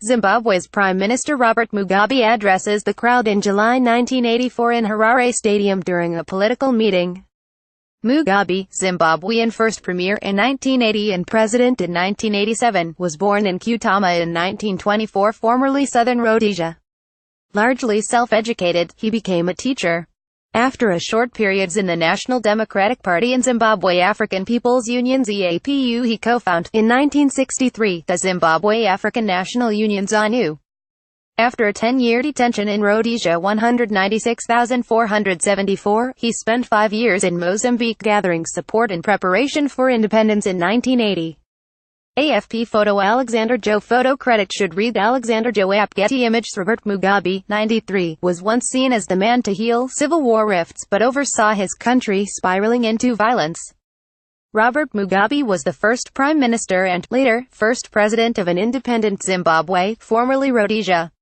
Zimbabwe's Prime Minister Robert Mugabe addresses the crowd in July 1984 in Harare Stadium during a political meeting. Mugabe, Zimbabwean first premier in 1980 and president in 1987, was born in Kutama in 1924, formerly Southern Rhodesia. Largely self-educated, he became a teacher. After a short periods in the National Democratic Party and Zimbabwe African People's Union ZAPU, he co-founded, in 1963, the Zimbabwe African National Union ZANU. After a 10-year detention in Rhodesia 196,474, he spent 5 years in Mozambique gathering support in preparation for independence in 1980. AFP photo Alexander Joe photo credit should read Alexander Joe app Getty image Robert Mugabe, 93, was once seen as the man to heal civil war rifts but oversaw his country spiraling into violence. Robert Mugabe was the first prime minister and, later, first president of an independent Zimbabwe, formerly Rhodesia.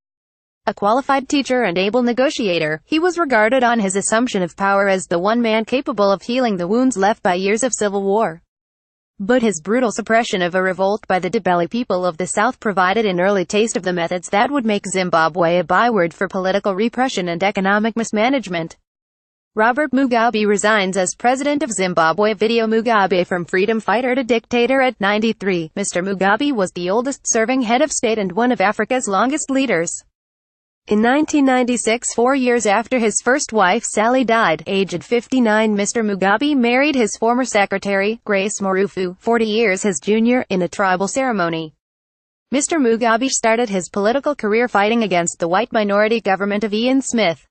A qualified teacher and able negotiator, he was regarded on his assumption of power as the one man capable of healing the wounds left by years of civil war. But his brutal suppression of a revolt by the Ndebele people of the South provided an early taste of the methods that would make Zimbabwe a byword for political repression and economic mismanagement. Robert Mugabe resigns as president of Zimbabwe. Video Mugabe from freedom fighter to dictator at 93. Mr. Mugabe was the oldest serving head of state and one of Africa's longest leaders. In 1996, 4 years after his first wife Sally died, aged 59, Mr. Mugabe married his former secretary, Grace Morufu, 40 years his junior, in a tribal ceremony. Mr. Mugabe started his political career fighting against the white minority government of Ian Smith.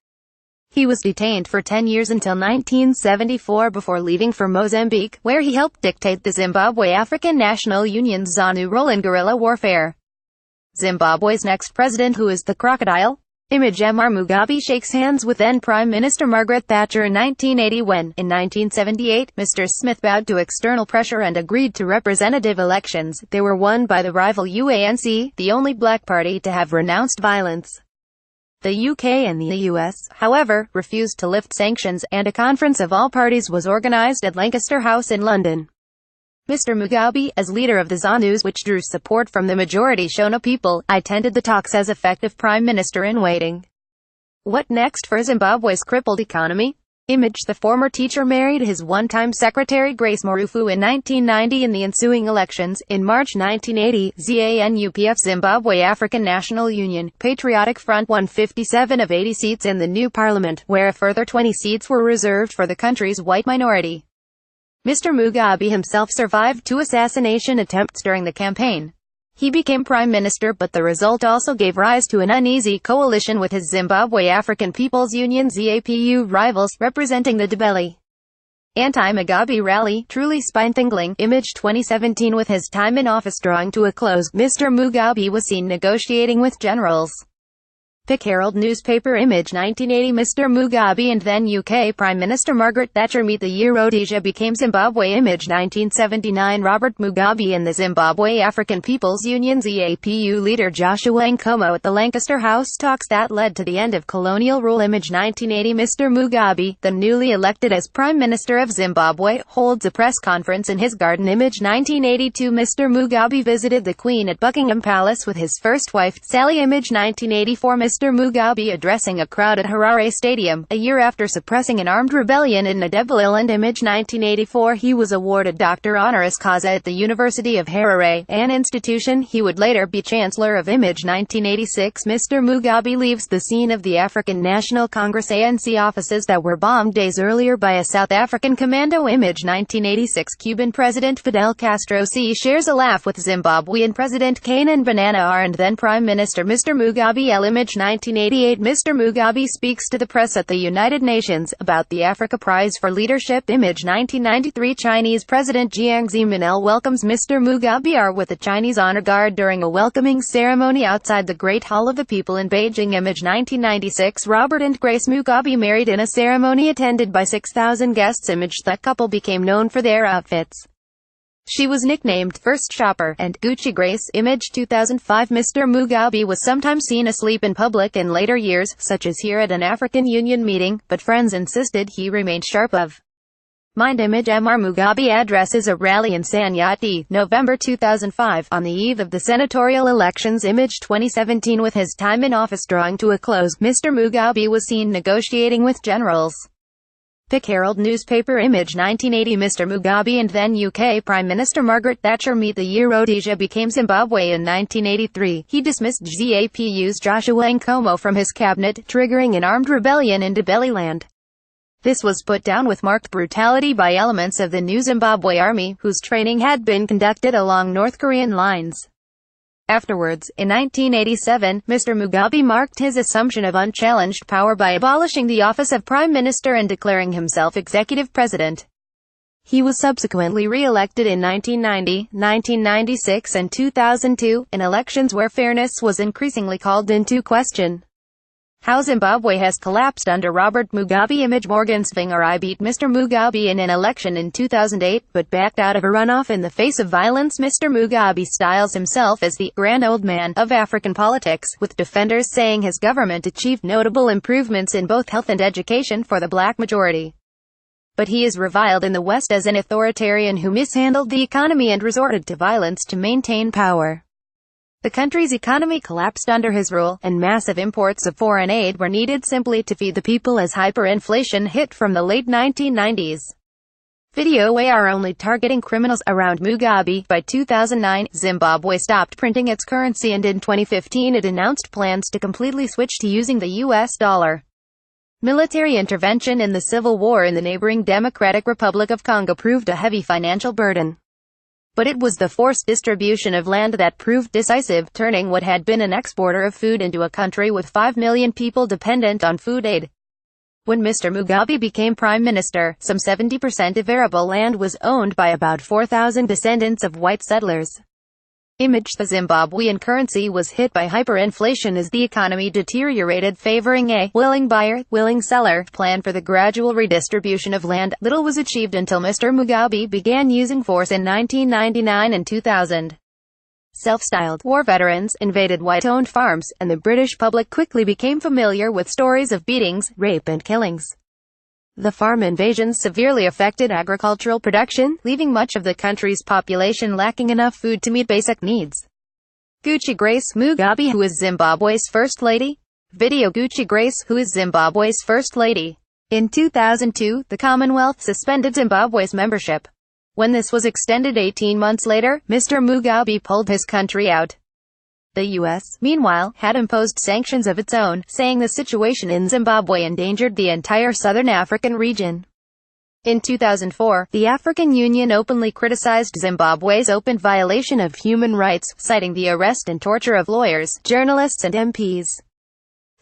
He was detained for 10 years until 1974 before leaving for Mozambique, where he helped dictate the Zimbabwe African National Union's ZANU role in guerrilla warfare. Zimbabwe's next president, who is the crocodile? Image Mr. Mugabe shakes hands with then Prime Minister Margaret Thatcher in 1980 when, in 1978, Mr. Smith bowed to external pressure and agreed to representative elections. They were won by the rival UANC, the only black party to have renounced violence. The UK and the US, however, refused to lift sanctions, and a conference of all parties was organised at Lancaster House in London. Mr. Mugabe, as leader of the ZANUs, which drew support from the majority Shona people, attended the talks as effective prime minister in waiting. What next for Zimbabwe's crippled economy? Image the former teacher married his one-time secretary Grace Morufu in 1990 in the ensuing elections. In March 1980, ZANU-PF Zimbabwe African National Union, Patriotic Front won 57 of 80 seats in the new parliament, where a further 20 seats were reserved for the country's white minority. Mr. Mugabe himself survived 2 assassination attempts during the campaign. He became prime minister, but the result also gave rise to an uneasy coalition with his Zimbabwe African People's Union ZAPU rivals, representing the Ndebele. Anti-Mugabe rally, truly spine-tingling. Image 2017. With his time in office drawing to a close, Mr. Mugabe was seen negotiating with generals. Pick Herald newspaper. Image 1980. Mr. Mugabe and then UK Prime Minister Margaret Thatcher meet the year Rhodesia became Zimbabwe. Image 1979. Robert Mugabe and the Zimbabwe African People's Union ZAPU leader Joshua Nkomo at the Lancaster House talks that led to the end of colonial rule. Image 1980. Mr. Mugabe, the newly elected as Prime Minister of Zimbabwe, holds a press conference in his garden. Image 1982. Mr. Mugabe visited the Queen at Buckingham Palace with his first wife, Sally. Image 1984. Mr. Mugabe addressing a crowd at Harare Stadium, a year after suppressing an armed rebellion in Ndebele. Image 1984. He was awarded Doctor Honoris Causa at the University of Harare, an institution he would later be Chancellor of. Image 1986. Mr. Mugabe leaves the scene of the African National Congress ANC offices that were bombed days earlier by a South African commando. Image 1986. Cuban President Fidel Castro shares a laugh with Zimbabwean President Canaan Banana R and then Prime Minister Mr. Mugabe L. Image 1988. Mr. Mugabe speaks to the press at the United Nations about the Africa Prize for Leadership. Image 1993. Chinese President Jiang Zemin welcomes Mr. Mugabe R with the Chinese honor guard during a welcoming ceremony outside the Great Hall of the People in Beijing. Image 1996. Robert and Grace Mugabe married in a ceremony attended by 6,000 guests. Image the couple became known for their outfits. She was nicknamed First Shopper and Gucci Grace. Image 2005. Mr. Mugabe was sometimes seen asleep in public in later years, such as here at an African Union meeting, but friends insisted he remained sharp of Mind image Mr. Mugabe addresses a rally in Sanyati, November 2005, on the eve of the senatorial elections. Image 2017. With his time in office drawing to a close, Mr. Mugabe was seen negotiating with generals. Pic Herald newspaper. Image 1980. Mr. Mugabe and then UK Prime Minister Margaret Thatcher meet. The year Rhodesia became Zimbabwe in 1983. He dismissed ZAPU's Joshua Nkomo from his cabinet, triggering an armed rebellion in Ndebeleland. This was put down with marked brutality by elements of the new Zimbabwe army, whose training had been conducted along North Korean lines. Afterwards, in 1987, Mr. Mugabe marked his assumption of unchallenged power by abolishing the office of Prime Minister and declaring himself executive president. He was subsequently re-elected in 1990, 1996 and 2002, in elections where fairness was increasingly called into question. How Zimbabwe has collapsed under Robert Mugabe. Image Morgan Tsvangirai beat Mr. Mugabe in an election in 2008, but backed out of a runoff in the face of violence. Mr. Mugabe styles himself as the grand old man of African politics, with defenders saying his government achieved notable improvements in both health and education for the black majority. But he is reviled in the West as an authoritarian who mishandled the economy and resorted to violence to maintain power. The country's economy collapsed under his rule, and massive imports of foreign aid were needed simply to feed the people as hyperinflation hit from the late 1990s. Video AR only targeting criminals around Mugabe. By 2009, Zimbabwe stopped printing its currency, and in 2015 it announced plans to completely switch to using the US dollar. Military intervention in the civil war in the neighboring Democratic Republic of Congo proved a heavy financial burden. But it was the forced distribution of land that proved decisive, turning what had been an exporter of food into a country with 5 million people dependent on food aid. When Mr. Mugabe became prime minister, some 70% of arable land was owned by about 4,000 descendants of white settlers. Image The Zimbabwean currency was hit by hyperinflation as the economy deteriorated, favoring a willing buyer, willing seller plan for the gradual redistribution of land. Little was achieved until Mr. Mugabe began using force in 1999 and 2000. Self-styled war veterans invaded white-owned farms, and the British public quickly became familiar with stories of beatings, rape and killings. The farm invasions severely affected agricultural production, leaving much of the country's population lacking enough food to meet basic needs. Gucci Grace Mugabe, who is Zimbabwe's First Lady? Video Gucci Grace, who is Zimbabwe's First Lady? In 2002, the Commonwealth suspended Zimbabwe's membership. When this was extended 18 months later, Mr. Mugabe pulled his country out. The U.S., meanwhile, had imposed sanctions of its own, saying the situation in Zimbabwe endangered the entire southern African region. In 2004, the African Union openly criticized Zimbabwe's open violation of human rights, citing the arrest and torture of lawyers, journalists and MPs.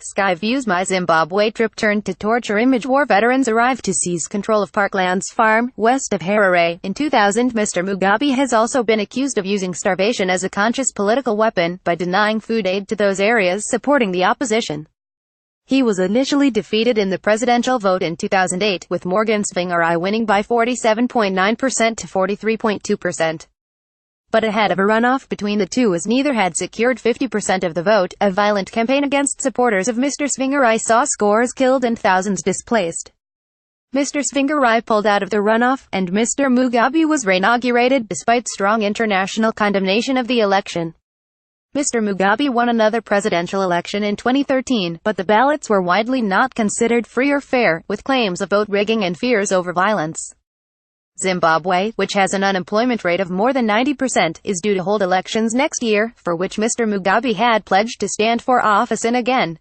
Sky View's My Zimbabwe trip turned to torture. Image War veterans arrived to seize control of Parklands Farm, west of Harare. In 2000, Mr. Mugabe has also been accused of using starvation as a conscious political weapon, by denying food aid to those areas supporting the opposition. He was initially defeated in the presidential vote in 2008, with Morgan Tsvangirai winning by 47.9% to 43.2%. But ahead of a runoff between the two, as neither had secured 50% of the vote, a violent campaign against supporters of Mr. Tsvangirai saw scores killed and thousands displaced. Mr. Tsvangirai pulled out of the runoff, and Mr. Mugabe was re-inaugurated, despite strong international condemnation of the election. Mr. Mugabe won another presidential election in 2013, but the ballots were widely not considered free or fair, with claims of vote rigging and fears over violence. Zimbabwe, which has an unemployment rate of more than 90%, is due to hold elections next year, for which Mr. Mugabe had pledged to stand for office in again.